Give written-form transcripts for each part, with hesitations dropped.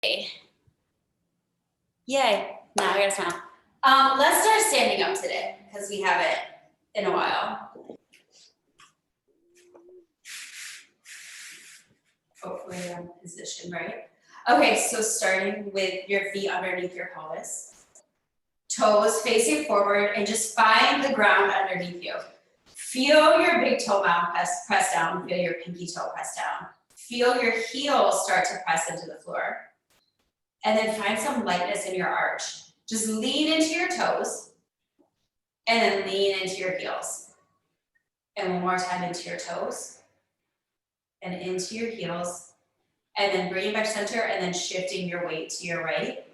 Yay. Now I gotta smile. Let's start standing up today because we haven't in a while. Hopefully you're in position, right? Okay, so starting with your feet underneath your pelvis. Toes facing forward and just find the ground underneath you. Feel your big toe mound press down. Feel your pinky toe press down. Feel your heels start to press into the floor. And then find some lightness in your arch. Just lean into your toes and then lean into your heels. And one more time into your toes and into your heels. And then bring it back to center and then shifting your weight to your right.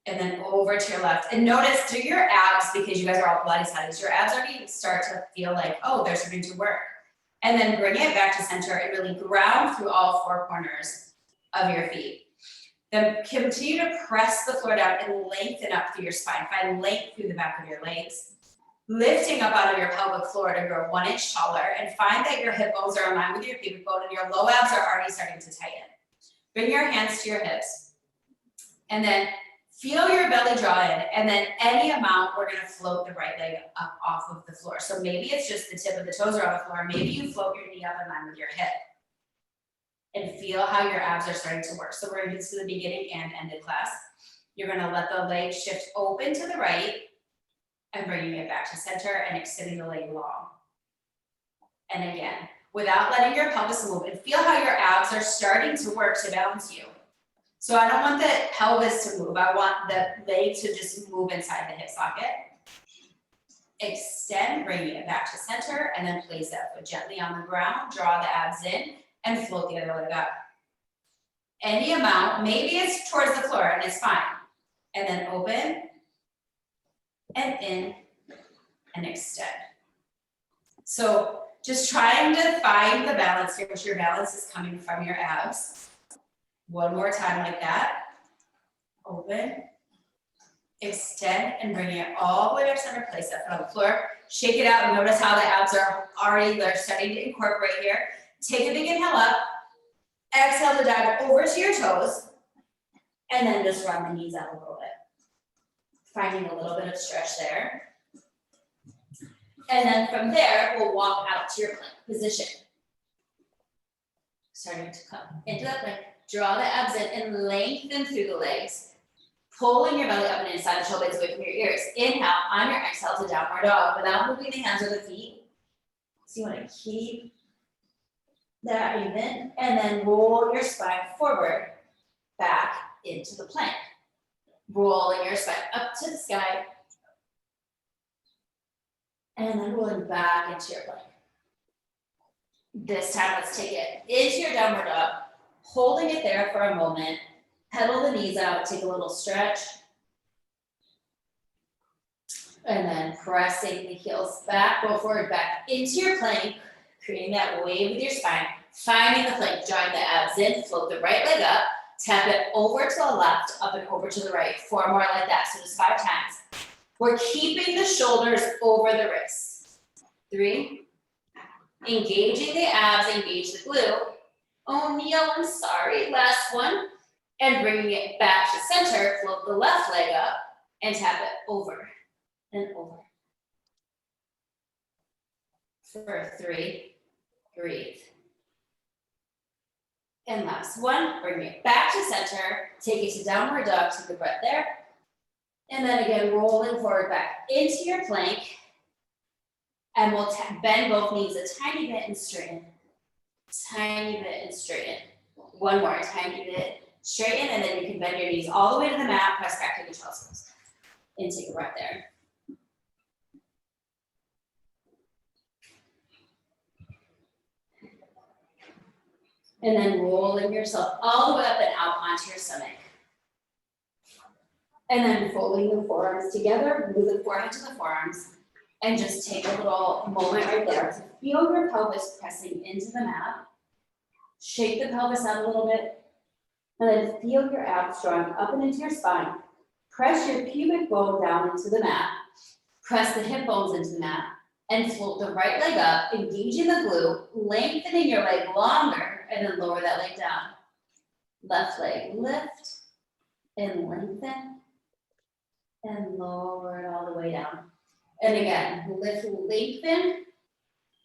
And then over to your left. And notice through your abs, because you guys are all Pilates Hotties, your abs already start to feel like, oh, they're starting to work. And then bring it back to center and really ground through all four corners of your feet. Then continue to press the floor down and lengthen up through your spine. Find length through the back of your legs. Lifting up out of your pelvic floor to grow 1 inch taller and find that your hip bones are aligned with your pubic bone and your low abs are already starting to tighten. Bring your hands to your hips. And then feel your belly draw in, and then any amount, we're gonna float the right leg up off of the floor. So maybe it's just the tip of the toes are on the floor. Maybe you float your knee up in line with your hip. And feel how your abs are starting to work. So we're gonna do this to the beginning and end of class. You're gonna let the leg shift open to the right and bringing it back to center and extending the leg long. And again, without letting your pelvis move, and feel how your abs are starting to work to balance you. So I don't want the pelvis to move. I want the leg to just move inside the hip socket. Extend, bringing it back to center, and then place that foot gently on the ground. Draw the abs in and float the other leg up. Any amount, maybe it's towards the floor and it's fine. And then open and in and extend. So just trying to find the balance here, which your balance is coming from your abs. One more time like that. Open, extend, and bring it all the way back to center. Place that foot on the floor. Shake it out and notice how the abs are already, they're starting to incorporate here. Take a big inhale up. Exhale to dive over to your toes. And then just run the knees out a little bit. Finding a little bit of stretch there. And then from there, we'll walk out to your plank position. Starting to come into that plank. Draw the abs in and lengthen through the legs. Pulling your belly up and inside the shoulder blades away from your ears. Inhale on your exhale to downward dog without moving the hands or the feet. So you want to keep that even. And then roll your spine forward, back into the plank. Rolling your spine up to the sky. And then rolling back into your plank. This time, let's take it into your downward dog. Holding it there for a moment, pedal the knees out, take a little stretch. And then pressing the heels back, go forward, back into your plank, creating that wave with your spine. Finding the plank, drawing the abs in, float the right leg up, tap it over to the left, up and over to the right. 4 more like that, so just 5 times. We're keeping the shoulders over the wrists. 3, engaging the abs, engage the glute. Oh, Neil, I'm sorry. Last one. And bringing it back to center, float the left leg up and tap it over and over. For 3, breathe. And last one, bring it back to center, take it to downward dog, take a breath there. And then again, rolling forward back into your plank. And we'll bend both knees a tiny bit and straighten. Tiny bit and straighten. One more, tiny bit, straighten, and then you can bend your knees all the way to the mat, press back to the elbows. And take a breath there. And then rolling yourself all the way up and out onto your stomach. And then folding the forearms together, move the forehead to the forearms, and just take a little moment right there to feel your pelvis pressing into the mat. Shake the pelvis out a little bit, and then feel your abs drawing up and into your spine. Press your pubic bone down into the mat. Press the hip bones into the mat, and float the right leg up, engaging the glute, lengthening your leg longer, and then lower that leg down. Left leg, lift and lengthen and lower it all the way down. And again, lift, lengthen.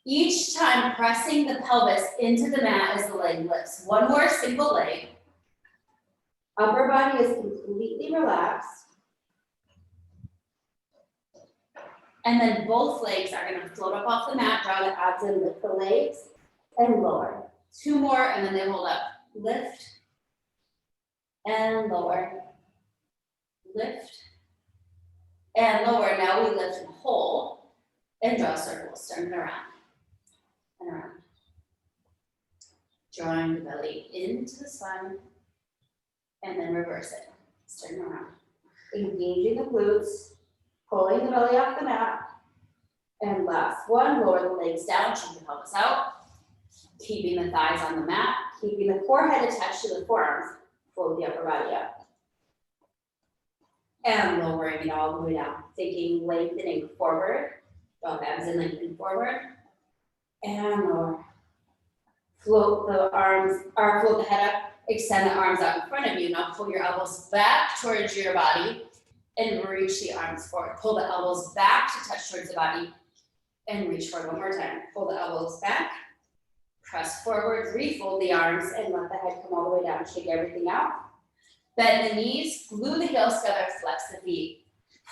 Each time pressing the pelvis into the mat as the leg lifts. One more single leg. Upper body is completely relaxed. And then both legs are gonna float up off the mat, draw the abs in, lift the legs, and lower. Two more, and then they hold up. Lift, and lower. Lift, and lower. Now we lift and hold, and draw circles, turn around, and around. Drawing the belly into the spine, and then reverse it, turn around. Engaging the glutes, pulling the belly off the mat, and last one, lower the legs down, shake the pelvis out, keeping the thighs on the mat, keeping the forehead attached to the forearms, float the upper body up. And lowering it all the way down, thinking lengthening forward, draw the abs in, lengthen forward, and lower. Float the arms, or float the head up, extend the arms out in front of you. Now pull your elbows back towards your body and reach the arms forward. Pull the elbows back to touch towards the body and reach forward one more time. Pull the elbows back, press forward, refold the arms and let the head come all the way down. Shake everything out. Bend the knees, glue the heels together, flex the feet.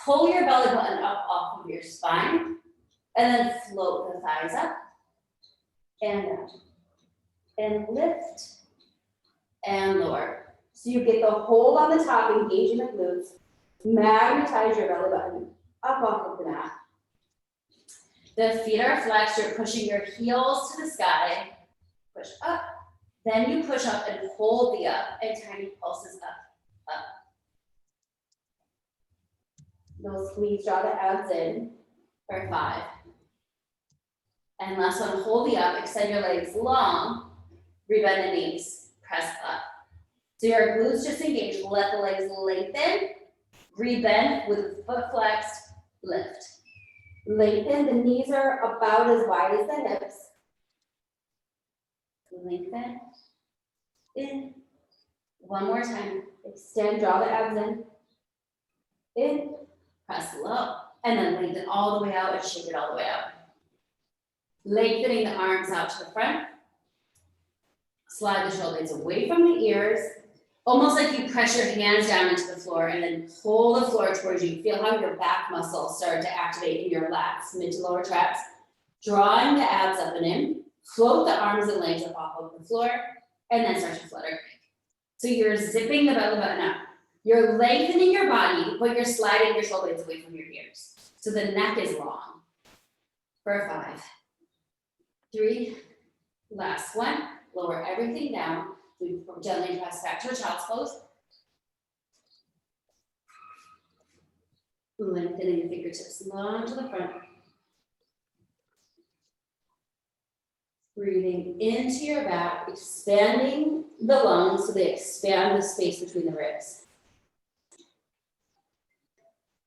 Pull your belly button up off of your spine and then float the thighs up and down. And lift and lower. So you get the hold on the top, engaging the glutes, magnetize your belly button up off of the mat. The feet are flexed, you're pushing your heels to the sky, push up, then you push up and hold the up and tiny pulses up, up. Those squeeze, draw the abs in for 5. And last one, hold the up, extend your legs long, rebend the knees, press up. So your glutes just engage, let the legs lengthen, rebend with the foot flexed, lift. Lengthen, the knees are about as wide as the hips. Lengthen, in. One more time, extend, draw the abs in, press low, and then lengthen all the way out and shake it all the way out. Lengthening the arms out to the front. Slide the shoulders away from the ears, almost like you press your hands down into the floor and then pull the floor towards you. Feel how your back muscles start to activate in your lats, mid to lower traps. Drawing the abs up and in, float the arms and legs up off of the floor, and then start to flutter. So you're zipping the belly button up. You're lengthening your body, but you're sliding your shoulder blades away from your ears. So the neck is long. For 5, 3, last one. Lower everything down. We gently press back to a child's pose. Lengthening the fingertips long to the front. Breathing into your back, expanding the lungs so they expand the space between the ribs.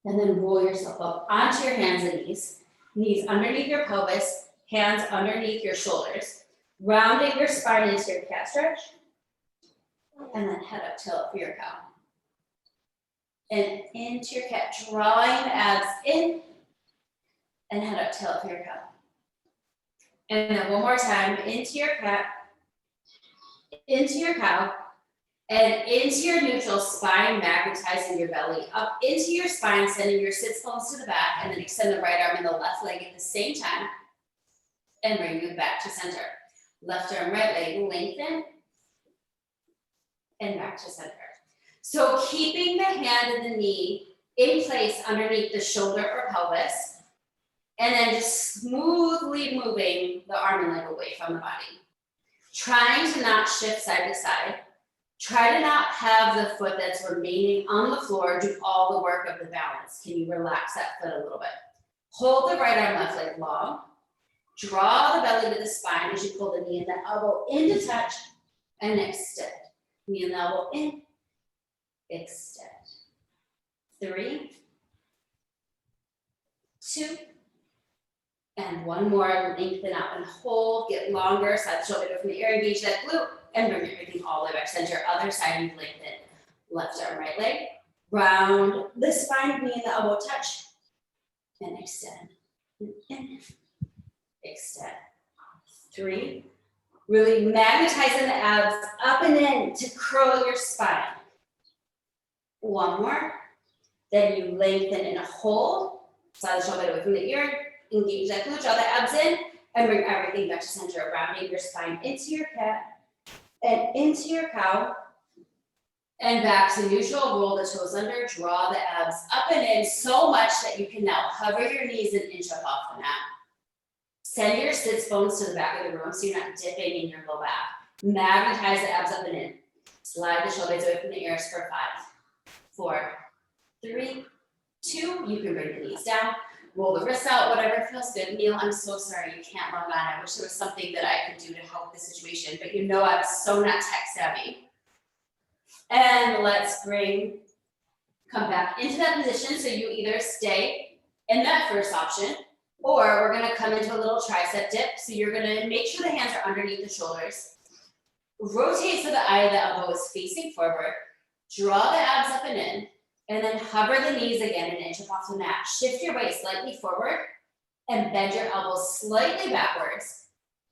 And then roll yourself up onto your hands and knees. Knees underneath your pelvis, hands underneath your shoulders. Rounding your spine into your cat stretch. And then head up, tilt for your cow. And into your cat, drawing the abs in. And head up, tilt for your cow. And then one more time, into your cat, into your cow, and into your neutral, spine magnetizing your belly up into your spine, sending your sits bones to the back, and then extend the right arm and the left leg at the same time, and bring it back to center. Left arm, right leg, lengthen, and back to center. So keeping the hand and the knee in place underneath the shoulder or pelvis, and then just smoothly moving the arm and leg away from the body. Trying to not shift side to side. Try to not have the foot that's remaining on the floor do all the work of the balance. Can you relax that foot a little bit? Hold the right arm, left leg long. Draw the belly to the spine as you pull the knee and the elbow into touch and extend. Knee and the elbow in, extend. 3, 2, and one more. Lengthen out and hold, get longer, side the shoulder, go from the air, engage that glute. and bring everything all the way back to center. Other side, you lengthen. Left arm, right leg. Round the spine, knee and the elbow touch. And extend. And extend. 3. Really magnetizing the abs up and in to curl your spine. 1 more. Then you lengthen and hold. Slide the shoulder away from the ear. Engage that glute, draw the abs in, and bring everything back to center. Rounding your spine into your cat and into your cow. And back to neutral, roll the toes under, draw the abs up and in so much that you can now hover your knees and inch up off the mat. Send your sits bones to the back of the room so you're not dipping in your low back. Magnetize the abs up and in. Slide the shoulders away from the ears for 5, 4, 3, 2. You can bring the knees down. Roll the wrists out, whatever feels good. Neil, I'm so sorry you can't log on. I wish there was something that I could do to help the situation, but you know I'm so not tech savvy. And let's come back into that position. So you either stay in that first option, or we're gonna come into a little tricep dip. So you're gonna make sure the hands are underneath the shoulders. Rotate so the eye of the elbow is facing forward. Draw the abs up and in, and then hover the knees again and inch up off the mat. Shift your weight slightly forward and bend your elbows slightly backwards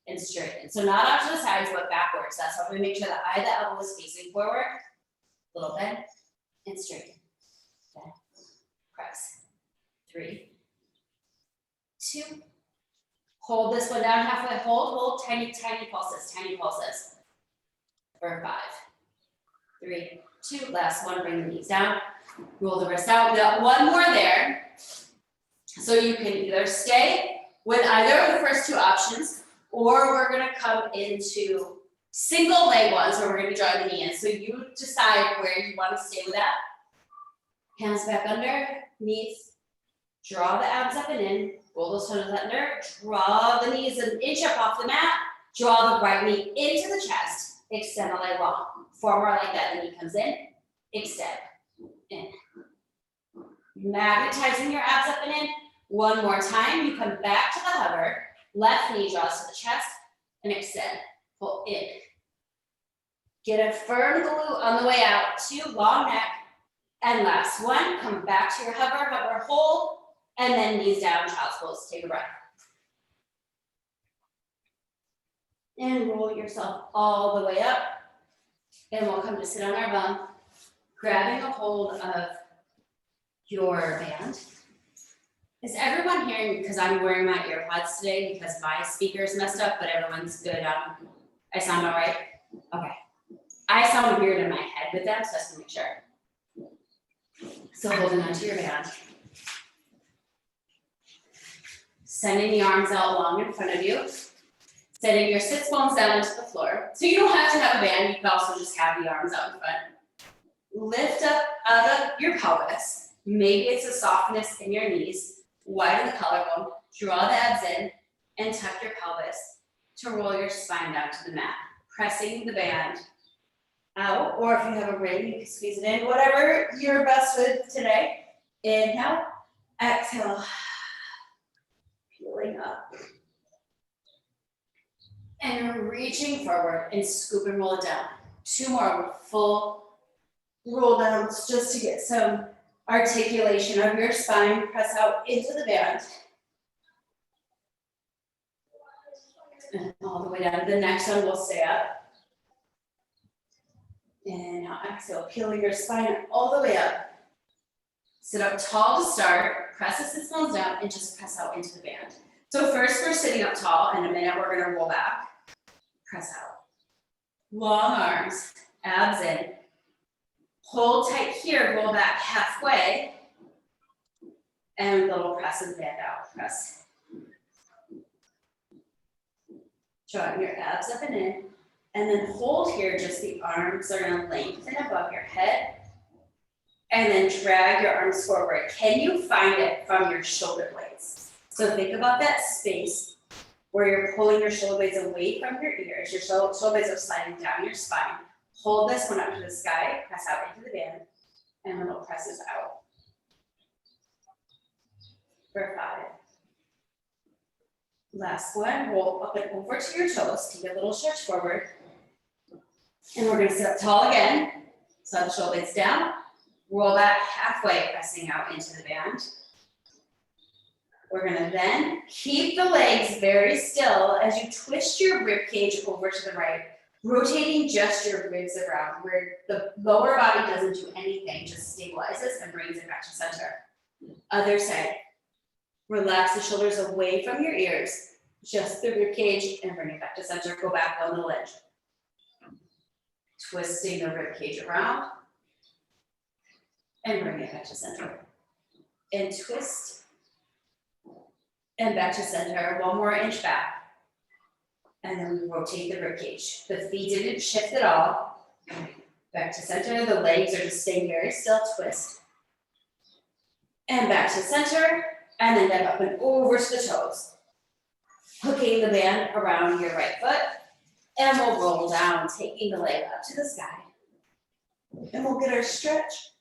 and straighten. So not out to the sides, but backwards. That's how we make sure the eye of the elbow is facing forward. Little bend and straighten. Bend, press. 3, 2. Hold this one down halfway. Hold, tiny, tiny pulses, tiny pulses. For 5, 3, 2. Last one, bring the knees down. Roll the wrist out. We got 1 more there. So you can either stay with either of the first 2 options, or we're gonna come into single leg ones where we're gonna be drawing the knee in. So you decide where you wanna stay with that. Hands back under, knees. Draw the abs up and in. Roll those toes under. Draw the knees an inch up off the mat. Draw the right knee into the chest. Extend the leg long. 4 more like that. The knee comes in. Extend. In. Magnetizing your abs up and in. 1 more time. You come back to the hover. Left knee draws to the chest and extend. Pull in. Get a firm glute on the way out. 2, long neck. And last one. Come back to your hover, hover, hold, and then knees down, child's pose. Take a breath. And roll yourself all the way up. And we'll come to sit on our bum, grabbing a hold of your band. Is everyone hearing, because I'm wearing my earpods today because my speaker's messed up, but everyone's good. I sound all right? Okay. I sound weird in my head with them, so just to make sure. So holding onto your band. Sending the arms out long in front of you. Setting your sits bones down into the floor. So you don't have to have a band, you can also just have the arms out in front. Lift up out of your pelvis. Maybe it's a softness in your knees. Widen the collarbone, draw the abs in, and tuck your pelvis to roll your spine down to the mat. Pressing the band out, or if you have a ring, you can squeeze it in, whatever you're best with today. Inhale, exhale, peeling up. And reaching forward and scoop and roll it down. 2 more full roll downs just to get some articulation of your spine. Press out into the band. And all the way down. The next one will stay up. And now exhale, peeling your spine all the way up. Sit up tall to start. Press the sits bones down and just press out into the band. So first we're sitting up tall. In a minute we're gonna roll back. Press out. Long arms, abs in. Hold tight here, roll back halfway. And little press and band out. Press. Drawing your abs up and in. And then hold here, just the arms are gonna lengthen above your head. And then drag your arms forward. Can you find it from your shoulder blades? So think about that space where you're pulling your shoulder blades away from your ears. Your shoulder blades are sliding down your spine. Hold this one up to the sky, press out into the band, and little presses out. For 5. Last one, roll up and over to your toes. Take a little stretch forward. And we're gonna sit up tall again. So the shoulder blades down, roll back halfway, pressing out into the band. We're gonna then keep the legs very still as you twist your rib cage over to the right, rotating just your ribs around where the lower body doesn't do anything, just stabilizes and brings it back to center. Other side. Relax the shoulders away from your ears, just the rib cage, and bring it back to center. Go back one little inch. Twisting the rib cage around and bring it back to center. And twist and back to center, one more inch back. And then we rotate the rib cage. The feet didn't shift at all. Back to center, the legs are just staying very still, twist. And back to center, and then get up and over to the toes. Hooking the band around your right foot, and we'll roll down, taking the leg up to the sky. And we'll get our stretch.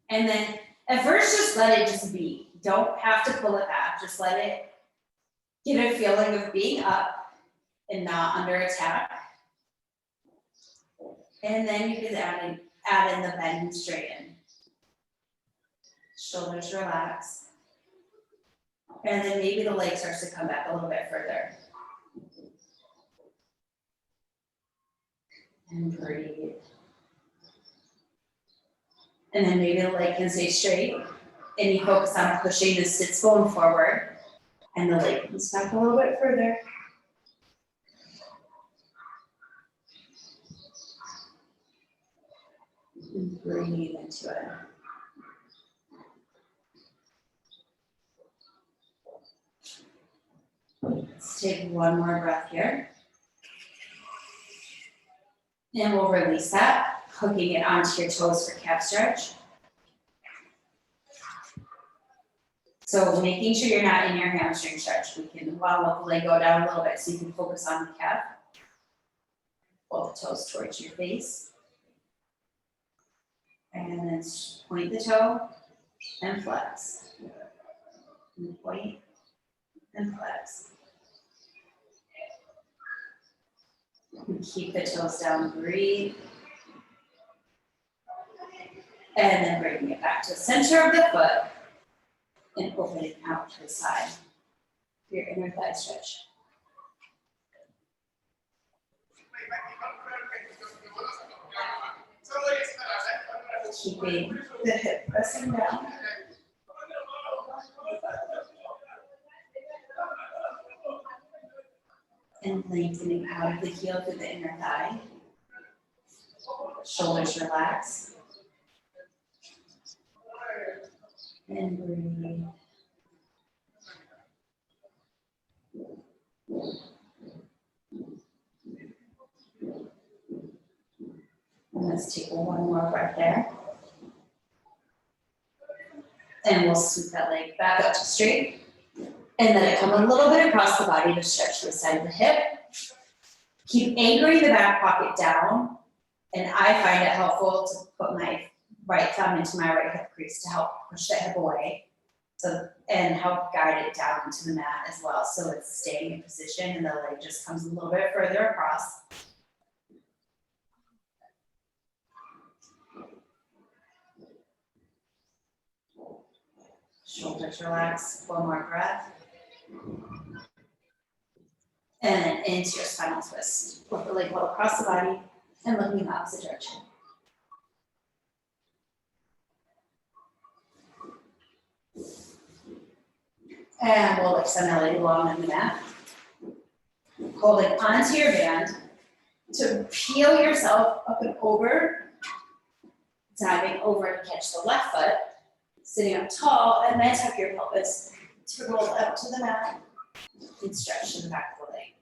And then at first, just let it just be. Don't have to pull it back, just let it get a feeling of being up and not under attack. And then you can add in the bend and straighten. Shoulders relax. And then maybe the leg starts to come back a little bit further. And breathe. And then maybe the leg can stay straight. And you focus on pushing the sits bone forward. And the leg comes back a little bit further. And breathe into it. Let's take one more breath here. And we'll release that, hooking it onto your toes for calf stretch. So making sure you're not in your hamstring stretch. We can let the leg go down a little bit so you can focus on the calf. Pull the toes towards your face. And then point the toe and flex. And point and flex. And keep the toes down, breathe. And then bringing it back to the center of the foot and opening out to the side. Your inner thigh stretch. Keeping the hip pressing down. And lengthening out of the heel to the inner thigh. Shoulders relax. And breathe. And let's take one more breath there. And we'll scoot that leg back up to straight. And then come a little bit across the body to stretch the side of the hip. Keep anchoring the back pocket down. And I find it helpful to put my right thumb into my right hip crease to help push that hip away. So, and help guide it down into the mat as well. So it's staying in position and the leg just comes a little bit further across. Shoulders relax, one more breath. And then into your spinal twist. Put the leg well across the body and looking in the opposite direction. And we'll extend that leg long on the mat. Holding onto your band to peel yourself up and over, diving over to catch the left foot, sitting up tall, and then tuck your pelvis to roll out to the mat and stretch to the back of the leg.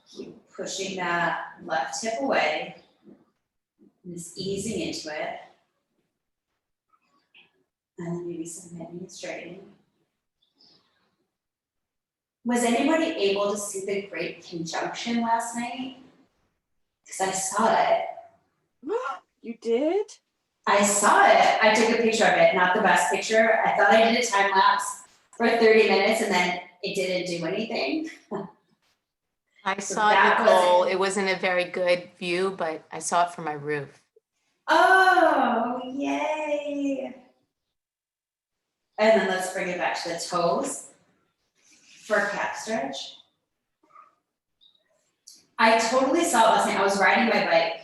Keep pushing that left hip away, and just easing into it. And then maybe some bending and straightening. Was anybody able to see the Great Conjunction last night? Because I saw it. You did? I saw it. I took a picture of it, not the best picture. I thought I did a time lapse. for 30 minutes and then it didn't do anything. I So saw that Nicole. wasn't- It wasn't a very good view, but I saw it from my roof. Oh, yay. And then let's bring it back to the toes for calf stretch. I totally saw it last night. I was riding my bike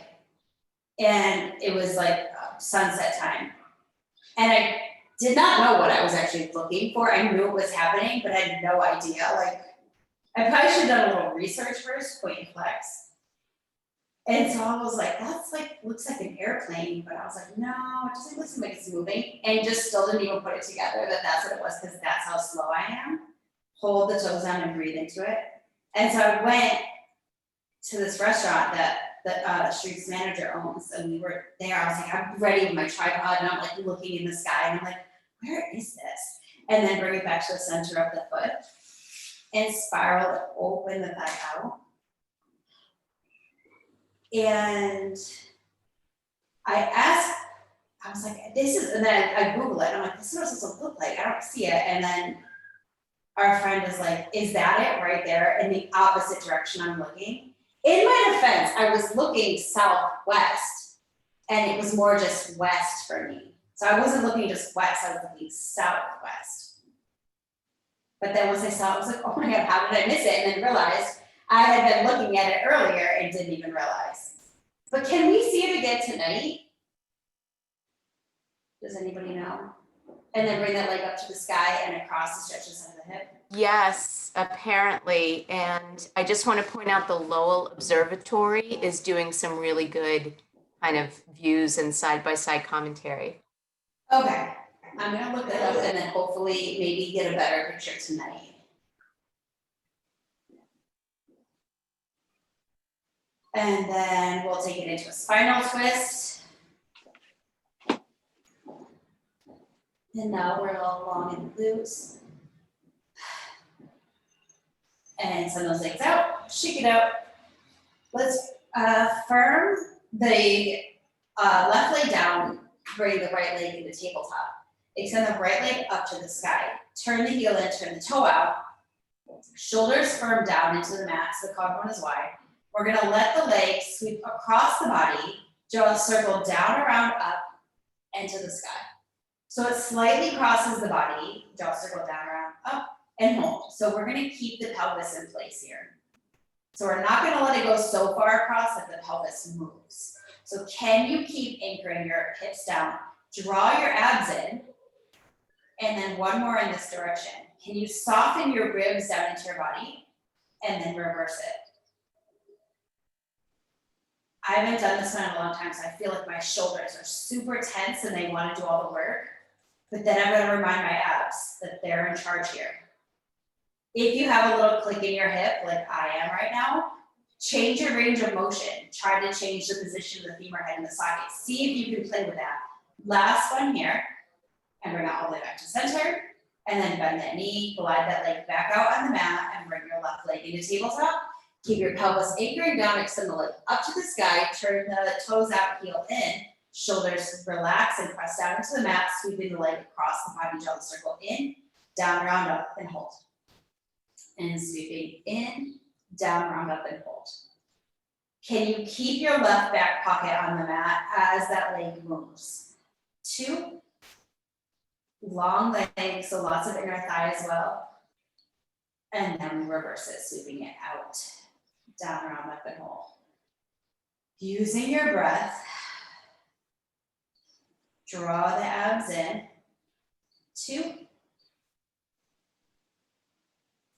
and it was like sunset time. And I did not know what I was actually looking for. I knew it was happening, but I had no idea. Like, I probably should have done a little research first, point and flex. And so I was like, that's like, looks like an airplane, but I was like, no, it doesn't look like it's moving. And just still didn't even put it together that that's what it was, because that's how slow I am. Hold the toes down and breathe into it. And so I went to this restaurant that the Streets manager owns, and we were there. I was like, I'm ready with my tripod, and I'm like looking in the sky, and I'm like, where is this? And then bring it back to the center of the foot, and spiral it, open the thigh out. And I was like, this is, and then I Google it, and I'm like, this is what it's supposed to look like. I don't see it. And then our friend is like, is that it right there in the opposite direction I'm looking? In my defense, I was looking southwest, and it was more just west for me. So I wasn't looking just west, I was looking southwest. But then once I saw it, I was like, oh my God, how did I miss it? And then realized I had been looking at it earlier and didn't even realize. But can we see it again tonight? Does anybody know? And then bring that leg up to the sky and across the stretches of the hip. Yes, apparently. And I just want to point out the Lowell Observatory is doing some really good kind of views and side-by-side commentary. Okay, I'm gonna look that up and then hopefully maybe get a better picture tonight. And then we'll take it into a spinal twist. And now we're all long and loose. And send those legs out, shake it out. Let's firm the left leg down, bring the right leg into tabletop. Extend the right leg up to the sky. Turn the heel in, turn the toe out. Shoulders firm down into the mat so the collarbone is wide. We're gonna let the leg sweep across the body, draw a circle down, around, up, and to the sky. So it slightly crosses the body, draw a circle down, around, up, and hold. So we're gonna keep the pelvis in place here. So we're not gonna let it go so far across that the pelvis moves. So can you keep anchoring your hips down, draw your abs in, and then one more in this direction. Can you soften your ribs down into your body, and then reverse it? I haven't done this one in a long time, so I feel like my shoulders are super tense and they want to do all the work. But then I'm gonna remind my abs that they're in charge here. If you have a little click in your hip, like I am right now, change your range of motion. Try to change the position of the femur head and the socket. See if you can play with that. Last one here, and bring it all the way back to center. And then bend that knee, glide that leg back out on the mat, and bring your left leg into tabletop. Keep your pelvis anchoring down, extend the leg up to the sky, turn the toes out, heel in, shoulders relax and press down into the mat, sweeping the leg across the body, draw the circle in, down, round, up, and hold. And sweeping in, down, round, up, and hold. Can you keep your left back pocket on the mat as that leg moves? 2. Long legs, so lots of inner thigh as well. And then reverse it, sweeping it out, down, round, up, and hold. Using your breath, draw the abs in. 2.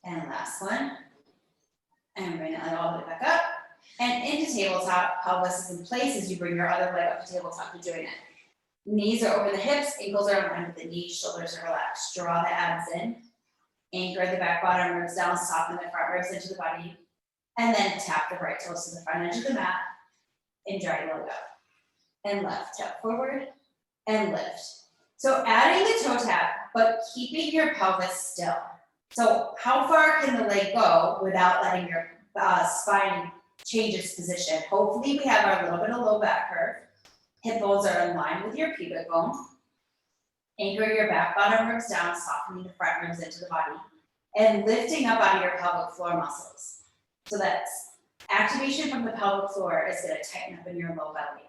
And last one. And bring it all the way back up. And into tabletop, pelvis is in place as you bring your other leg up to tabletop to join it. Knees are over the hips, ankles are in line with the knees, shoulders are relaxed. Draw the abs in. Anchor the back bottom ribs down, soften the front ribs into the body. And then tap the right toes to the front edge of the mat and drag the leg up. And left, tap forward and lift. So adding the toe tap, but keeping your pelvis still. So how far can the leg go without letting your spine change its position? Hopefully we have our little bit of low back curve. Hip bones are in line with your pubic bone. Anchor your back bottom ribs down, softening the front ribs into the body, and lifting up onto your pelvic floor muscles. So that's activation from the pelvic floor is gonna tighten up in your low belly.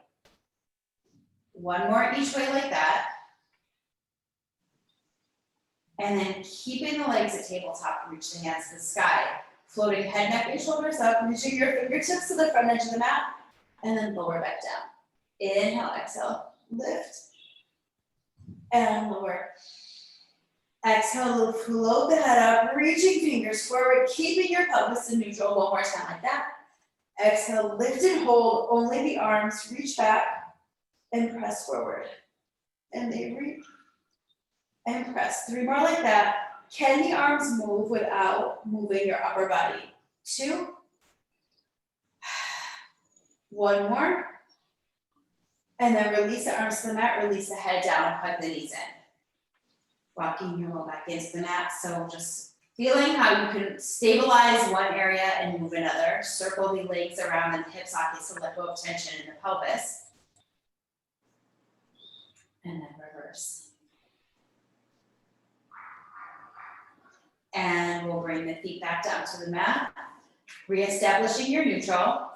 One more each way like that. And then keeping the legs at tabletop, reach the hands to the sky. Floating head, neck, and shoulders up, reaching your fingertips to the front edge of the mat, and then lower back down. Inhale, exhale, lift, and lower. Exhale, float the head up, reaching fingers forward, keeping your pelvis in neutral. One more time like that. Exhale, lift and hold, only the arms, reach back, and press forward. And they reach, and press. 3 more like that. Can the arms move without moving your upper body? 2. 1 more. And then release the arms to the mat, release the head down, hug the knees in. Walking your low back into the mat. So just feeling how you can stabilize one area and move another. Circle the legs around and the hip sockets to let go of tension in the pelvis. And then reverse. And we'll bring the feet back down to the mat, reestablishing your neutral.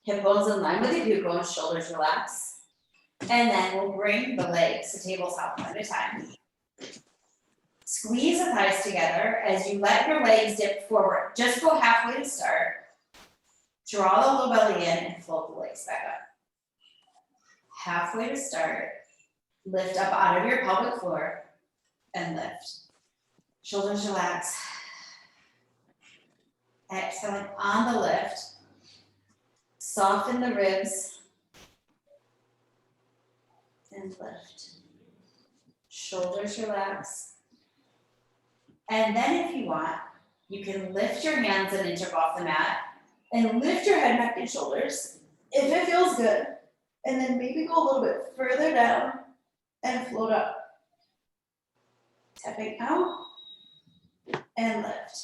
Hip bones in line with the glute bones, shoulders relax. And then we'll bring the legs to tabletop one at a time. Squeeze the thighs together as you let your legs dip forward. Just go halfway to start. Draw the low belly in and float the legs back up. Halfway to start. Lift up out of your pelvic floor and lift. Shoulders relax. Exhaling on the lift. Soften the ribs. And lift. Shoulders relax. And then if you want, you can lift your hands an inch off the mat and lift your head, neck, and shoulders if it feels good. And then maybe go a little bit further down and float up. Tapping out. And lift.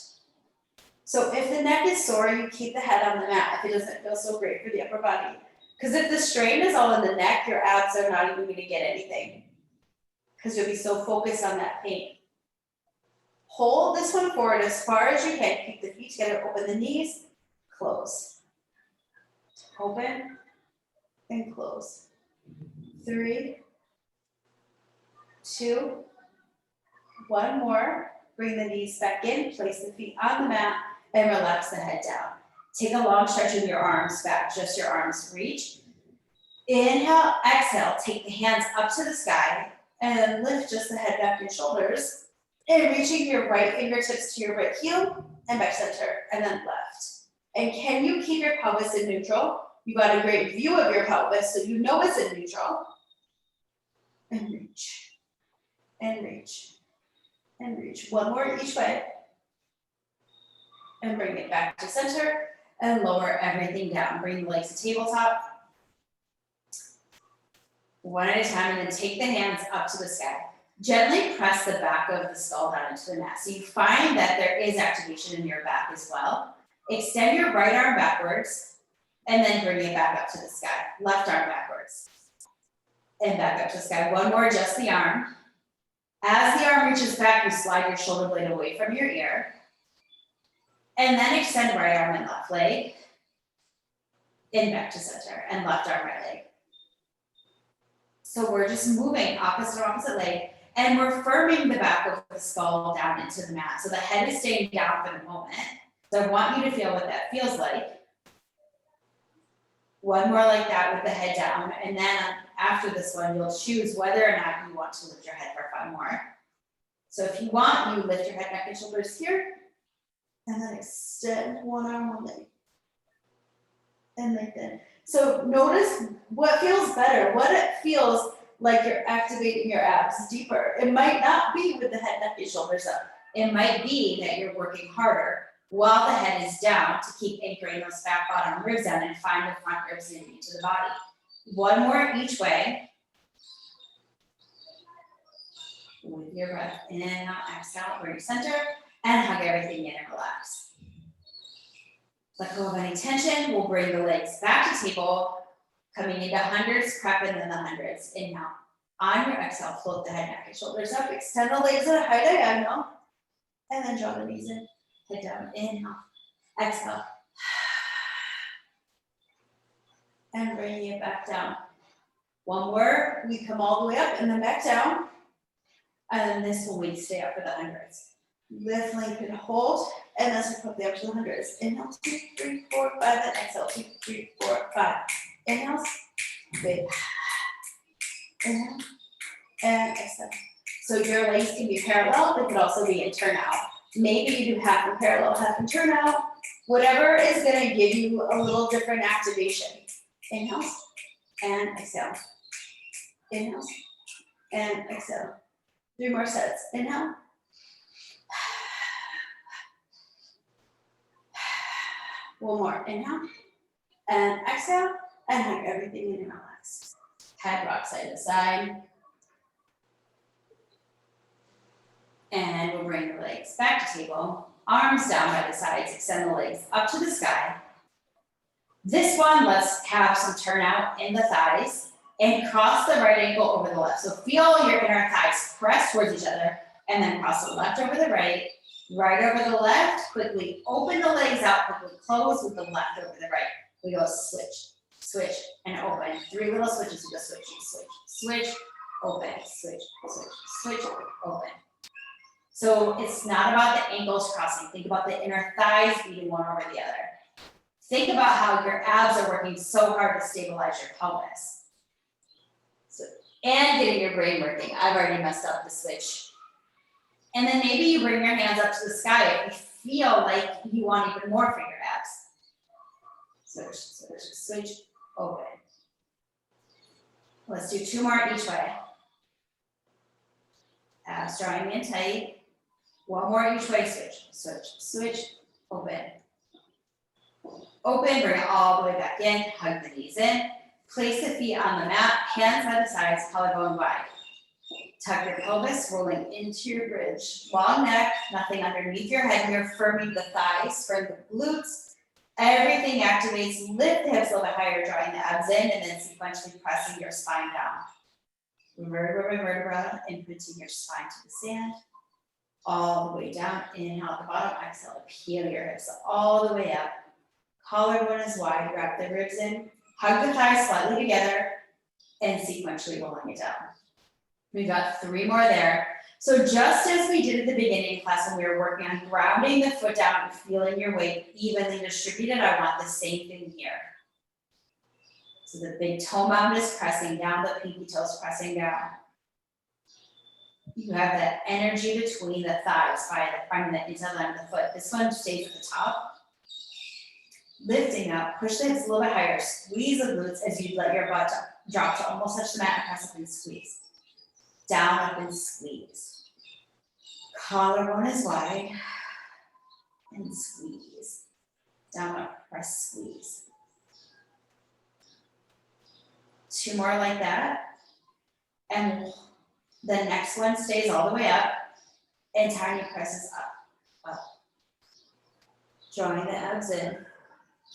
So if the neck is sore, you keep the head on the mat if it doesn't feel so great for the upper body. Because if the strain is all in the neck, your abs are not even going to get anything. Because you'll be so focused on that pain. Hold this one forward as far as you can. Keep the feet together, open the knees, close. Open and close. 3, 2, 1 more. Bring the knees back in, place the feet on the mat, and relax the head down. Take a long stretch of your arms back, just your arms reach. Inhale, exhale, take the hands up to the sky, and then lift just the head back and shoulders, and reaching your right fingertips to your right heel, and back center, and then left. And can you keep your pelvis in neutral? You got a great view of your pelvis, so you know it's in neutral. And reach, and reach. And reach. 1 more each way. And bring it back to center and lower everything down. Bring the legs to tabletop. One at a time, and then take the hands up to the sky. Gently press the back of the skull down into the mat. So you find that there is activation in your back as well. Extend your right arm backwards and then bring it back up to the sky. Left arm backwards and back up to the sky. 1 more, just the arm. As the arm reaches back, you slide your shoulder blade away from your ear. And then extend right arm and left leg. And back to center. And left arm, right leg. So we're just moving opposite leg. And we're firming the back of the skull down into the mat. So the head is staying down for the moment. So I want you to feel what that feels like. 1 more like that with the head down. And then after this one, you'll choose whether or not you want to lift your head for 5 more. So if you want, you lift your head, neck, and shoulders here. And then extend 1 arm, 1 leg. And lengthen. So notice what feels better, what it feels like you're activating your abs deeper. It might not be with the head, neck, and shoulders up. It might be that you're working harder while the head is down to keep anchoring those back bottom ribs down and find the front ribs into the body. 1 more each way. With your breath, inhale, exhale, bring your center, and hug everything in and relax. Let go of any tension. We'll bring the legs back to table, coming into hundreds, prep, and then the hundreds. Inhale, On your exhale, float the head, neck, and shoulders up, extend the legs at a high diagonal, and then draw the knees in, head down, inhale, exhale. And bring it back down. One more, we come all the way up and then back down. And then this one we stay up for the hundreds. Lift, lengthen, hold, and then we'll put up to the hundreds. Inhale, 2, 3, 4, 5, and exhale, 2, 3, 4, 5. Inhale, big. Inhale, and exhale. So your legs can be parallel, they could also be in turnout. Maybe you do half in parallel, half in turnout. Whatever is gonna give you a little different activation. Inhale, and exhale. Inhale, and exhale. 3 more sets. Inhale. One more. Inhale, and exhale, and hug everything in and relax. Head rock side to side. And we'll bring the legs back to table. Arms down by the sides, extend the legs up to the sky. This one, let's have some turnout in the thighs and cross the right ankle over the left. So feel your inner thighs press towards each other and then cross the left over the right, right over the left, quickly open the legs out, quickly close with the left over the right. We go switch, switch, and open. 3 little switches with the switch, switch, switch, open, switch, switch, switch, open. So it's not about the ankles crossing. Think about the inner thighs beating one over the other. Think about how your abs are working so hard to stabilize your pelvis. So, and getting your brain working. I've already messed up the switch. And then maybe you bring your hands up to the sky if you feel like you want even more for your abs. Switch, switch, switch, open. Let's do 2 more each way. Abs drawing in tight. 1 more each way, switch, switch, switch, open. Open, bring it all the way back in, hug the knees in. Place the feet on the mat, hands by the sides, collarbone wide. Tuck your pelvis, rolling into your bridge. Long neck, nothing underneath your head. You're firming the thighs, firm the glutes. Everything activates, lift the hips a little bit higher, drawing the abs in, and then sequentially pressing your spine down. Vertebra by vertebra, inputting your spine to the sand. All the way down, inhale at the bottom, exhale to peel your hips all the way up. Collarbone is wide, wrap the ribs in, hug the thighs slightly together, and sequentially rolling it down. We got 3 more there. So just as we did at the beginning of class when we were working on grounding the foot down and feeling your weight evenly distributed, I want the same thing here. So the big toe mound is pressing down, the pinky toes pressing down. You have that energy between the thighs by the front and the inside line of the foot. This one stays at the top. Lifting up, push the hips a little bit higher, squeeze the glutes as you let your butt drop to almost touch the mat and press up and squeeze. Down, up, and squeeze. Collarbone is wide, and squeeze. Down, up, press, squeeze. 2 more like that, and the next one stays all the way up, and tiny presses up, up. Drawing the abs in.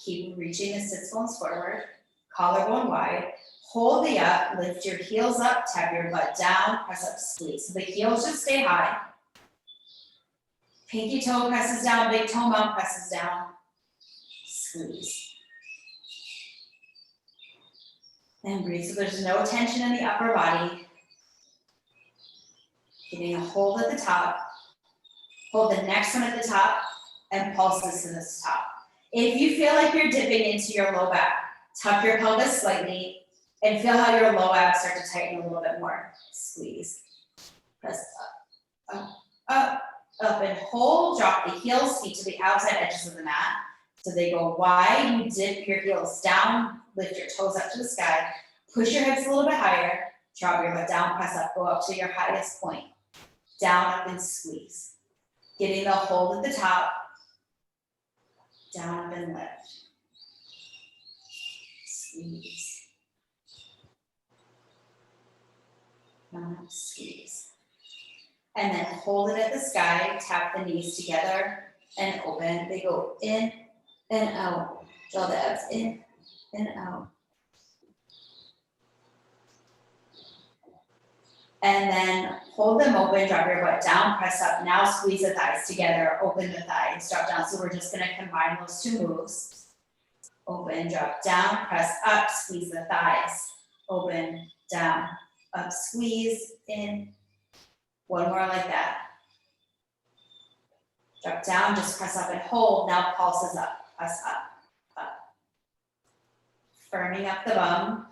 Keep reaching the sits bones forward, collarbone wide. Hold the up, lift your heels up, tap your butt down, press up, squeeze. So the heels should stay high. Pinky toe presses down, big toe mound presses down. Squeeze. And breathe. So there's no tension in the upper body. Getting a hold at the top. Hold the next one at the top and pulse this to the top. If you feel like you're dipping into your low back, tuck your pelvis slightly and feel how your low abs start to tighten a little bit more. Squeeze. Press up, up, up, up, and hold. Drop the heels, feet to the outside edges of the mat. So they go wide. You dip your heels down, lift your toes up to the sky. Push your hips a little bit higher. Drop your butt down, press up, go up to your highest point. Down, up, and squeeze. Getting the hold at the top. Down, up, and lift. Squeeze. Down, up, squeeze. And then hold it at the sky, tap the knees together and open. They go in and out. Draw the abs in and out. And then hold them open, drop your butt down, press up. Now squeeze the thighs together, open the thighs, drop down. So we're just gonna combine those two moves. Open, drop down, press up, squeeze the thighs. Open, down, up, squeeze, in. One more like that. Drop down, just press up and hold. Now pulses up, press up, up. Firming up the bum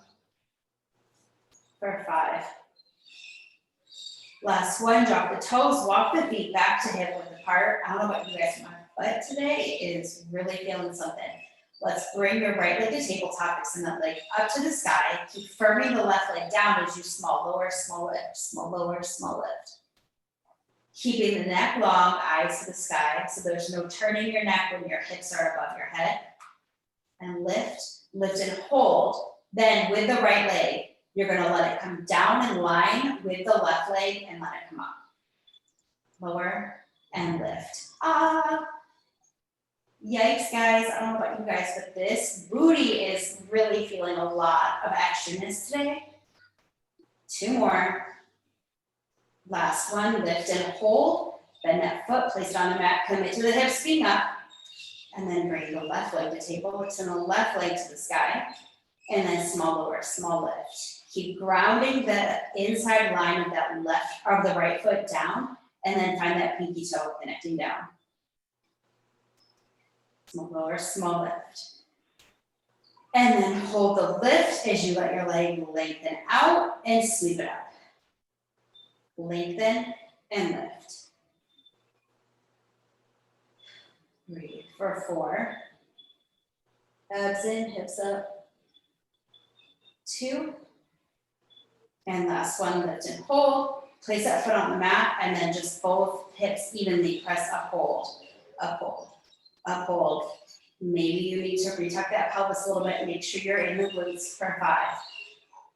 for 5. Last one, drop the toes, walk the feet back to hip width apart. I don't know about you guys, my butt today is really feeling something. Let's bring your right leg to tabletop, extend that leg up to the sky. Keep firming the left leg down as you small lower, small lift, small lower, small lift. Keeping the neck long, eyes to the sky, so there's no turning your neck when your hips are above your head. And lift, lift and hold. Then with the right leg, you're gonna let it come down in line with the left leg and let it come up. Lower and lift. Ah. Yikes, guys, I don't know about you guys, but this booty is really feeling a lot of extraness today. 2 more. Last one, lift and hold. Bend that foot, place it on the mat, commit to the hips, being up. And then bring the left leg to table, extend the left leg to the sky. And then small lower, small lift. Keep grounding the inside line of that left, of the right foot down, and then find that pinky toe connecting down. Small lower, small lift. And then hold the lift as you let your leg lengthen out and sweep it up. Lengthen and lift. Breathe for 4. Abs in, hips up. 2. And last one, lift and hold. Place that foot on the mat and then just both hips evenly press up, hold, up, hold, up, hold. Maybe you need to retuck that pelvis a little bit and make sure you're in the glutes for 5,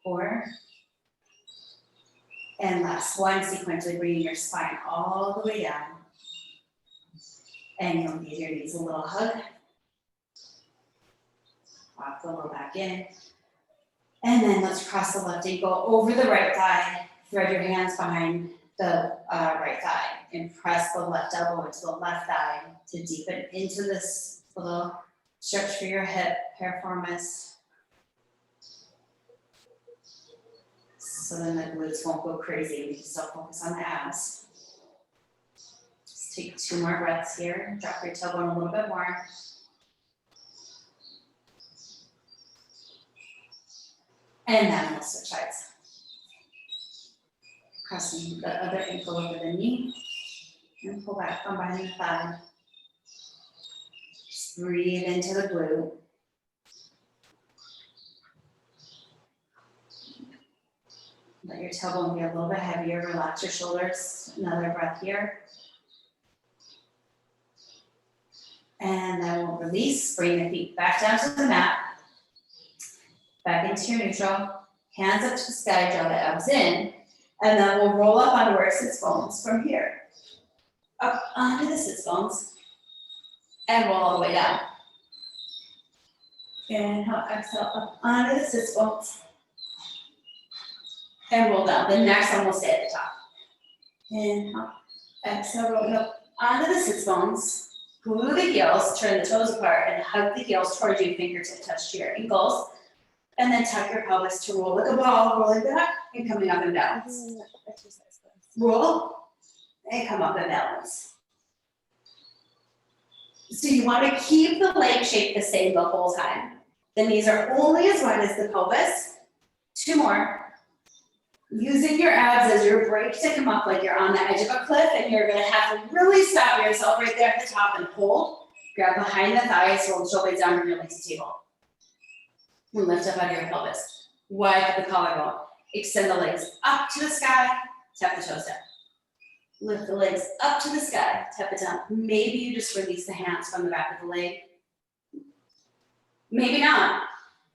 4. And last one, sequentially bringing your spine all the way down. And you'll give your knees a little hug. Walk the low back in. And then let's cross the left ankle over the right thigh. Thread your hands behind the right thigh and press the left elbow into the left thigh to deepen into this little stretch for your hip, piriformis. So then the glutes won't go crazy. We can still focus on the abs. Just take 2 more breaths here. Drop your tailbone a little bit more. And then we'll switch sides. Crossing the other ankle over the knee. And pull back from behind the thigh. Just breathe into the glute. Let your tailbone be a little bit heavier. Relax your shoulders. Another breath here. And then we'll release. Bring the feet back down to the mat. Back into your neutral. Hands up to the sky. Draw the abs in. And then we'll roll up onto our sits bones from here. Up onto the sits bones. And roll all the way down. Inhale, exhale, up onto the sits bones. And roll down. The next one will stay at the top. Inhale, exhale, rolling up onto the sits bones. Glue the heels, turn the toes apart, and hug the heels towards you, fingertip touch to your ankles. And then tuck your pelvis to roll like a ball, rolling back and coming up and balance. Roll and come up and balance. So you want to keep the leg shape the same the whole time. The knees are only as wide as the pelvis. 2 more. Using your abs as your brake to come up like you're on the edge of a cliff, and you're gonna have to really stop yourself right there at the top and hold. Grab behind the thighs, roll the shoulders down, bring your legs to table. And lift up out of your pelvis. Wide the collarbone. Extend the legs up to the sky, tap the toes down. Lift the legs up to the sky, tap it down. Maybe you just release the hands from the back of the leg. Maybe not.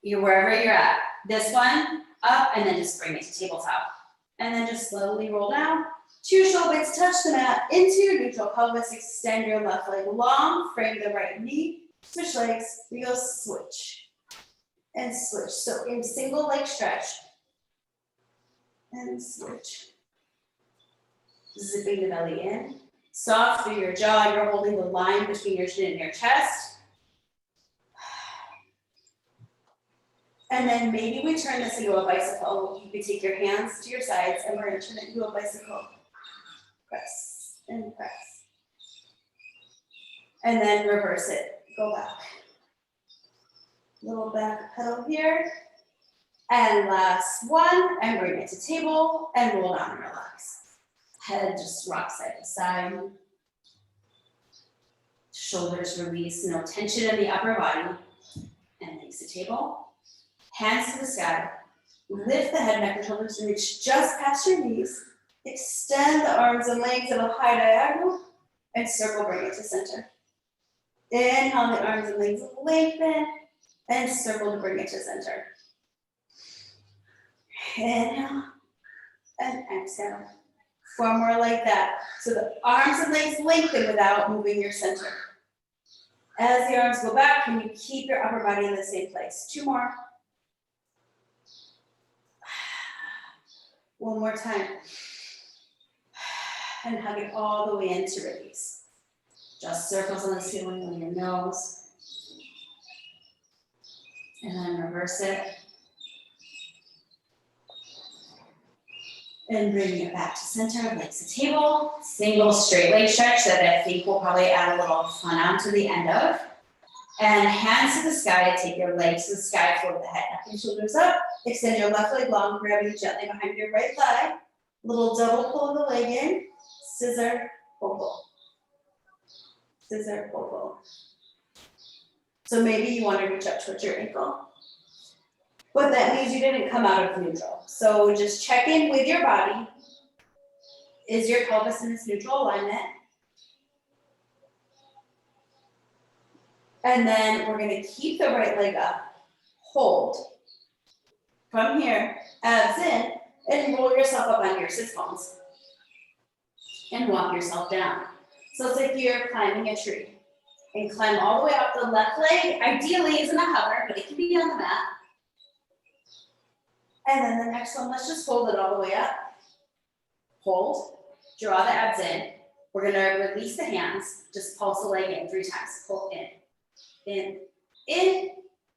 You're wherever you're at. This one, up, and then just bring it to tabletop. And then just slowly roll down. 2 shoulder blades touch the mat into your neutral pelvis. Extend your left leg long, frame the right knee. Switch legs, we go switch. And switch. So in single leg stretch. And switch. zipping the belly in. Soft through your jaw, you're holding the line between your chin and your chest. And then maybe we turn this into a bicycle. You can take your hands to your sides and we're gonna turn it into a bicycle. Press and press. And then reverse it, go back. Little back pedal here. And last one, and bring it to table and roll down and relax. Head just rock side to side. Shoulders release, no tension in the upper body. And legs to table. Hands to the sky. Lift the head, neck, and shoulders to reach just past your knees. Extend the arms and legs in a high diagonal. And circle, bring it to center. Inhale, the arms and legs lengthen. And circle to bring it to center. Inhale. And exhale. 4 more like that. So the arms and legs lengthen without moving your center. As the arms go back, can you keep your upper body in the same place? 2 more. 1 more time. And hug it all the way in to release. Just circles on the ceiling with your nose. And then reverse it. And bring it back to center, legs to table. Single straight leg stretch that I think we'll probably add a little fun on to the end of. And hands to the sky, take your legs to the sky, float the head, neck and shoulders up. Extend your left leg long, grabbing gently behind your right thigh. Little double pull the leg in, scissor, pull, pull. Scissor, pull, pull. So maybe you want to reach up towards your ankle. But that means you didn't come out of neutral. So just check in with your body. Is your pelvis in its neutral alignment? And then we're gonna keep the right leg up, hold. From here, abs in, and roll yourself up onto your sit bones. And walk yourself down. So it's like you're climbing a tree. And climb all the way up the left leg. Ideally isn't a hover, but it can be on the mat. And then the next one, let's just hold it all the way up. Hold, draw the abs in. We're gonna release the hands, just pulse the leg in 3 times. Pull in, and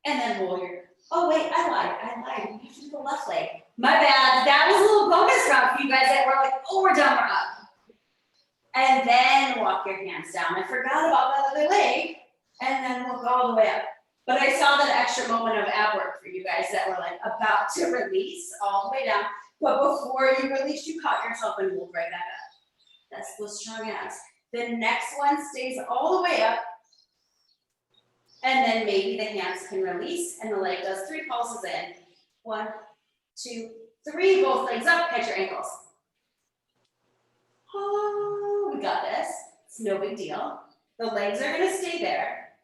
then roll your, oh wait, I lied. You have to do the left leg. My bad, that was a little bonus round for you guys that were like, oh, we're done, we're up. And then walk your hands down. I forgot about that other leg. And then we'll go all the way up. But I saw that extra moment of ab work for you guys that were like about to release all the way down. But before you release, you caught yourself and moved right back up. That's those strong abs. The next one stays all the way up. And then maybe the hands can release and the leg does 3 pulses in. 1, 2, 3, both legs up, catch your ankles. Oh, we got this. It's no big deal. The legs are gonna stay there.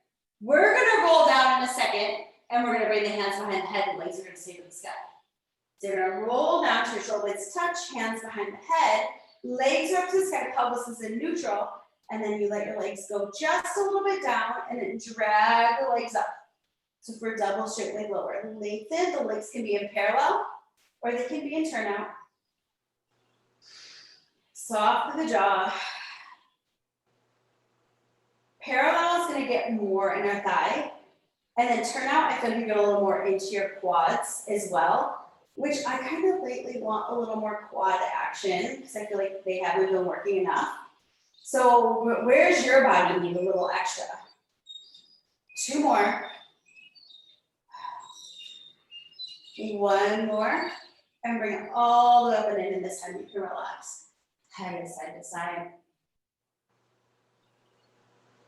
We're gonna roll down in a second and we're gonna bring the hands behind the head and legs are gonna stay to the sky. So you're gonna roll down to your shoulder blades touch, hands behind the head, legs are up to the sky, pelvis is in neutral, and then you let your legs go just a little bit down and then drag the legs up. So for double straight leg lower, lengthen, the legs can be in parallel or they can be in turnout. Soft through the jaw. Parallel is gonna get more in our thigh. And then turnout, I feel like you get a little more into your quads as well, which I kind of lately want a little more quad action because I feel like they haven't been working enough. So where's your body need a little extra? 2 more. 1 more. And bring it all the way up and in, and this time you can relax. Head side to side.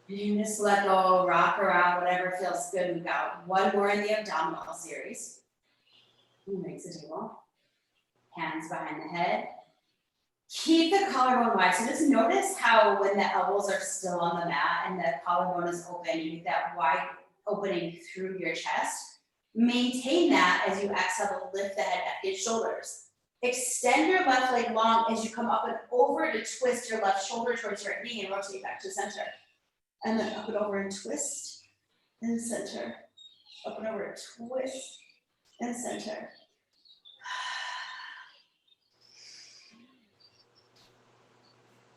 And just let go, rock around, whatever feels good. We've got 1 more in the abdominal series. Legs to table. Hands behind the head. Keep the collarbone wide. So just notice how when the elbows are still on the mat and the collarbone is open, you get that wide opening through your chest. Maintain that as you exhale to lift the head, neck, and shoulders. Extend your left leg long as you come up and over to twist your left shoulder towards your knee and rotate back to center. And then up and over and twist and center. Up and over, twist and center.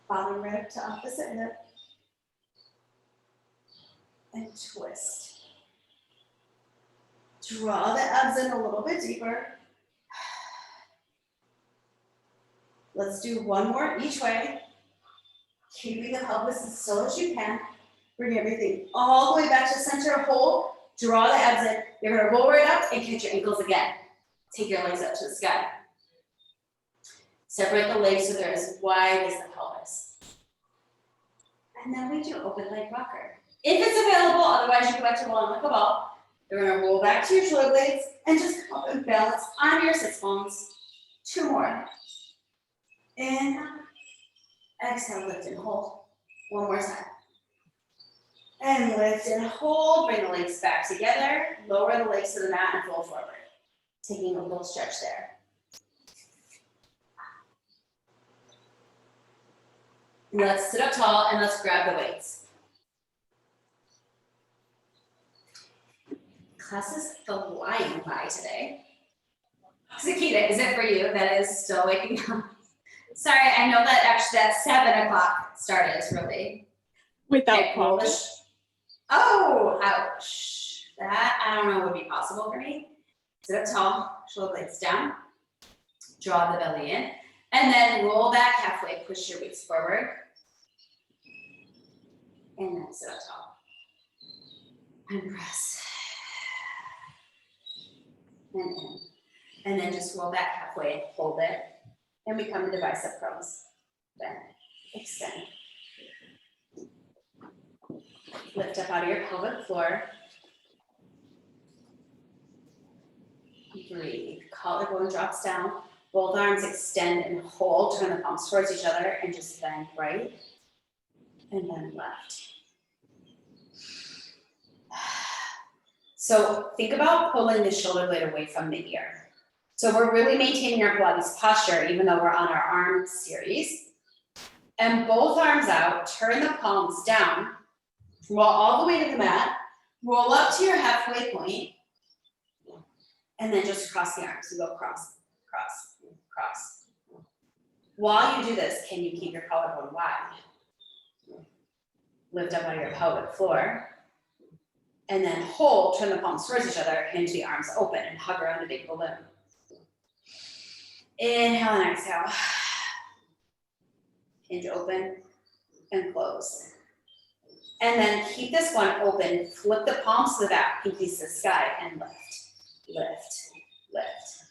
bottom rib to opposite hip. And twist. Draw the abs in a little bit deeper. Let's do one more each way. Keeping the pelvis as still as you can. Bring everything all the way back to center, hold, draw the abs in. You're gonna roll right up and catch your ankles again. Take your legs up to the sky. Separate the legs so they're as wide as the pelvis. And then we do open leg rocker. If it's available, otherwise you go back to rolling like a ball. You're gonna roll back to your shoulder blades and just come up and balance on your sits bones. 2 more. Inhale, exhale, lift and hold. 1 more time. And lift and hold, bring the legs back together, lower the legs to the mat and fold forward. Taking a little stretch there. Let's sit up tall and let's grab the weights. Class is flying by today. Zakita, is it for you that is still waking up? Sorry, I know that actually that 7 o'clock start is really. Without Okay, cool. Oh, ouch. That I don't know would be possible for me. Sit up tall, shoulder blades down, draw the belly in, and then roll back halfway, push your weights forward. And then sit up tall. And press. And in. And then just roll back halfway and hold it. And we come to bicep curls. Then extend. Lift up out of your pelvic floor. Breathe. Collarbone drops down. Both arms extend and hold. Turn the palms towards each other and just bend right and then left. So think about pulling the shoulder blade away from the ear. So we're really maintaining our Pilates posture even though we're on our arm series. And both arms out, turn the palms down, roll all the way to the mat, roll up to your halfway point, and then just cross the arms. You go cross, cross, cross. While you do this, can you keep your collarbone wide? Lift up out of your pelvic floor. And then hold, turn the palms towards each other, hinge the arms open and hug around a big balloon. Inhale and exhale. Hinge open and close. And then keep this one open, flip the palms to the back, pinkies to the sky, and lift, lift, lift.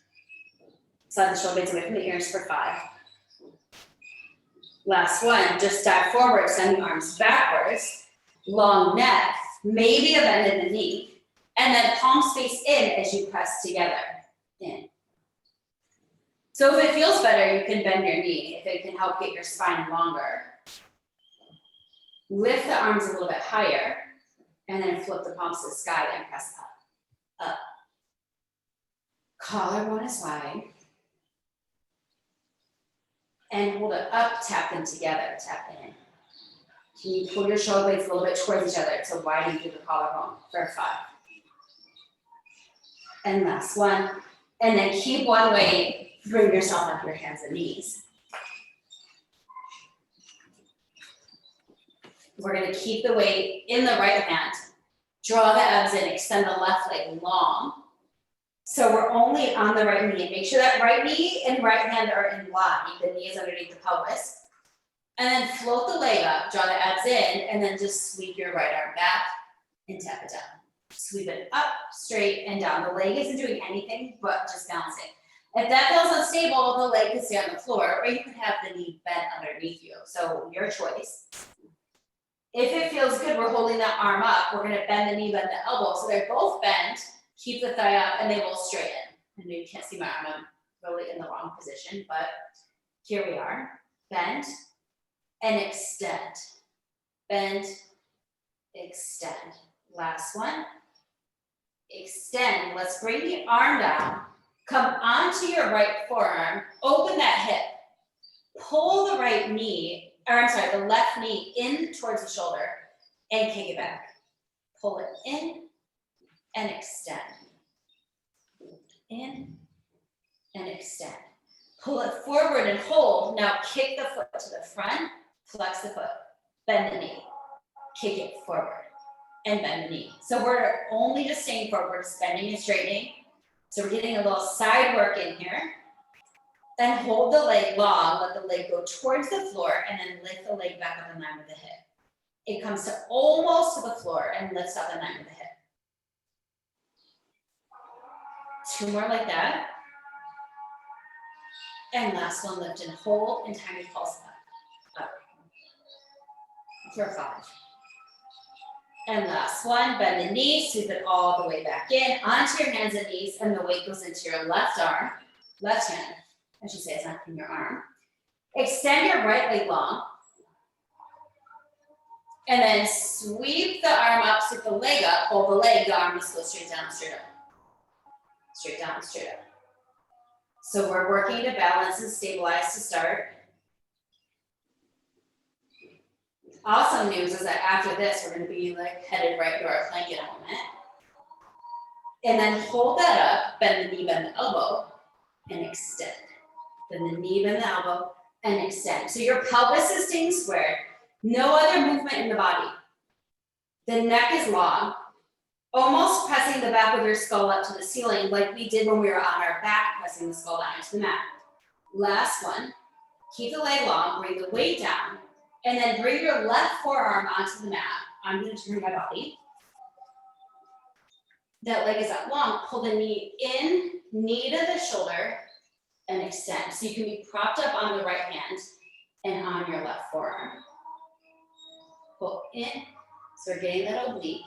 Slide the shoulder blades away from the ears for 5. Last one, just dive forward, send the arms backwards, long neck, maybe a bend in the knee, and then palms face in as you press together, in. So if it feels better, you can bend your knee, if it can help get your spine longer. Lift the arms a little bit higher, and then flip the palms to the sky and press up, up. Collarbone is wide. And hold it up, tap them together, tap in. Can you pull your shoulder blades a little bit towards each other to widen through the collarbone for 5. And last one. And then keep one weight, bring yourself up your hands and knees. We're gonna keep the weight in the right hand. Draw the abs in, extend the left leg long. So we're only on the right knee. Make sure that right knee and right hand are in line. The knee is underneath the pelvis. And then float the leg up, draw the abs in, and then just sweep your right arm back and tap it down. Sweep it up, straight, and down. The leg isn't doing anything but just bouncing. If that feels unstable, the leg can stay on the floor, or you can have the knee bent underneath you. So your choice. If it feels good, we're holding that arm up. We're gonna bend the knee, bend the elbow. So they're both bent. Keep the thigh up, and they will straighten. I know you can't see my arm, I'm really in the wrong position, but here we are. Bend and extend. Bend, extend. Last one. Extend. Let's bring the arm down. Come onto your right forearm. Open that hip. Pull the right knee, or I'm sorry, the left knee in towards the shoulder and kick it back. Pull it in and extend. In and extend. Pull it forward and hold. Now kick the foot to the front flex the foot, bend the knee, kick it forward, and bend the knee. So we're only just staying forward, we're just bending and straightening. So we're getting a little side work in here. Then hold the leg long, let the leg go towards the floor, and then lift the leg back up in line with the hip. It comes to almost to the floor and lifts up in line with the hip. 2 more like that. And last one, lift and hold, and tiny pulse up. For 5. And last one, bend the knee, sweep it all the way back in, onto your hands and knees, and the weight goes into your left arm, left hand, I should say it's not in your arm. Extend your right leg long, and then sweep the arm up, sweep the leg up, hold the leg, the arm must go straight down, straight up. Straight down, straight up. So we're working to balance and stabilize to start. Awesome news is that after this, we're gonna be like headed right to our plank in a moment. And then hold that up, bend the knee, bend the elbow, and extend. Bend the knee, bend the elbow, and extend. So your pelvis is staying squared, no other movement in the body. The neck is long, almost pressing the back of your skull up to the ceiling like we did when we were on our back, pressing the skull down into the mat. Last one, keep the leg long, bring the weight down, and then bring your left forearm onto the mat. I'm gonna turn my body. That leg is up long, pull the knee in, knee to the shoulder, and extend. So you can be propped up on the right hand and on your left forearm. Pull in, so we're getting that oblique.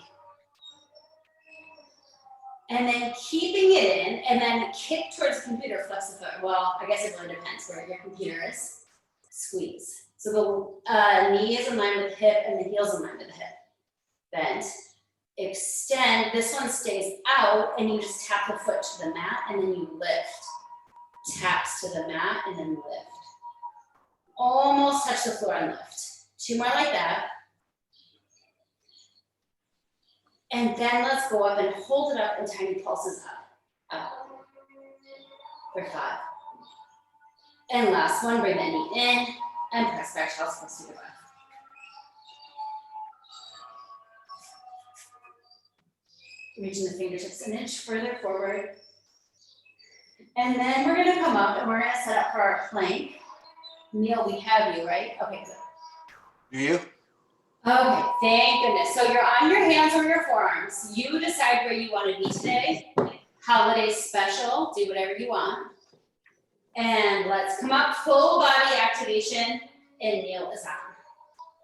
And then keeping it in, and then kick towards the computer, flex the foot. Well, I guess it really depends where your computer is. Squeeze. So the knee is in line with the hip and the heel is in line with the hip. Bend, extend, this one stays out and you just tap the foot to the mat and then you lift. Taps to the mat and then lift. Almost touch the floor and lift. 2 more like that. And then let's go up and hold it up in tiny pulses up. For 5. And last one, bring the knee in and press back, child's pose to the breath. Reaching the fingertips an inch further forward. And then we're gonna come up and we're gonna set up for our plank. Neil, we have you, right? Okay, good. Do you? Okay, thank goodness. So you're on your hands or your forearms. You decide where you want to be today. Holiday special, do whatever you want. And let's come up, full body activation, and Neil is on.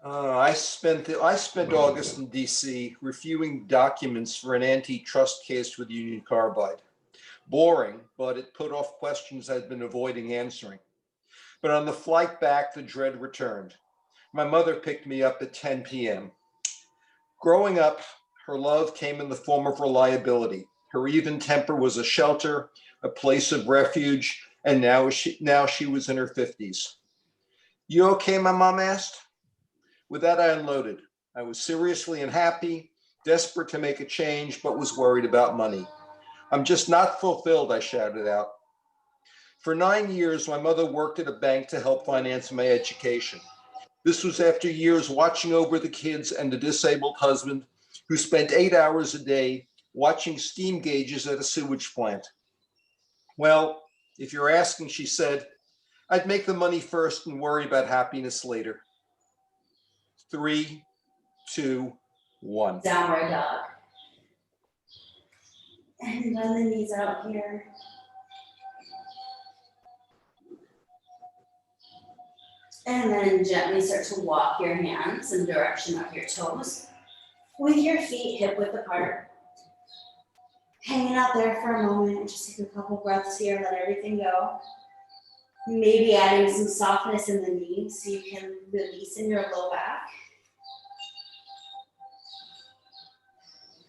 I spent August in DC reviewing documents for an antitrust case with Union Carbide. Boring, but it put off questions I'd been avoiding answering. But on the flight back, the dread returned. My mother picked me up at 10 p.m. Growing up, her love came in the form of reliability. Her even temper was a shelter, a place of refuge, and now she was in her 50s. You okay, my mom asked? With that, I unloaded. I was seriously unhappy, desperate to make a change, but was worried about money. I'm just not fulfilled, I shouted out. For 9 years, my mother worked at a bank to help finance my education. This was after years watching over the kids and the disabled husband who spent 8 hours a day watching steam gauges at a sewage plant. Well, if you're asking, she said, I'd make the money first and worry about happiness later. 3, 2, 1. Downward dog. And then the knees out here. And then gently start to walk your hands in the direction of your toes with your feet hip width apart. Hanging out there for a moment, just take a couple breaths here, let everything go. Maybe adding some softness in the knees so you can release in your low back.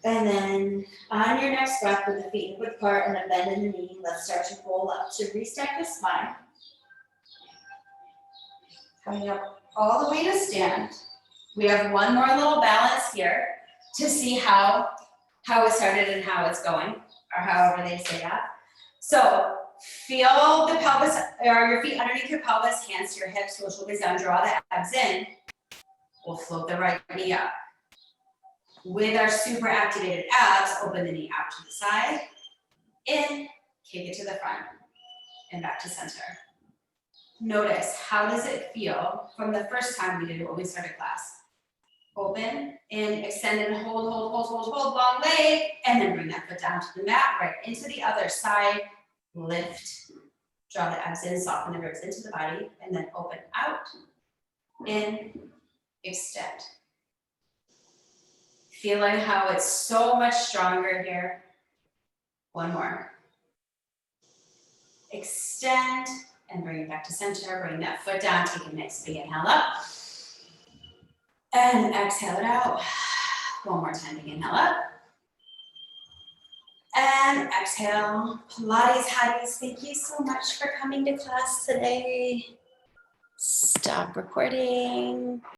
And then on your next breath with the feet hip width apart and a bend in the knee, let's start to roll up to restack the spine. Coming up all the way to stand. We have one more little balance here to see how it started and how it's going, or however they say that. So feel the pelvis, or your feet underneath your pelvis, hands to your hips, pull shoulders down, draw the abs in. We'll float the right knee up. With our super activated abs, open the knee out to the side, in, kick it to the front, and back to center. Notice, how does it feel from the first time we did it when we started class? Open, in, extend and hold, long leg, and then bring that foot down to the mat, right into the other side, lift, draw the abs in, soften the ribs into the body, and then open out, in, extend. Feeling how it's so much stronger here. One more. Extend and bring it back to center. Bring that foot down. Take a nice big inhale up. And exhale it out. One more time. Big inhale up. And exhale. Pilates Hotties, thank you so much for coming to class today. Stop recording.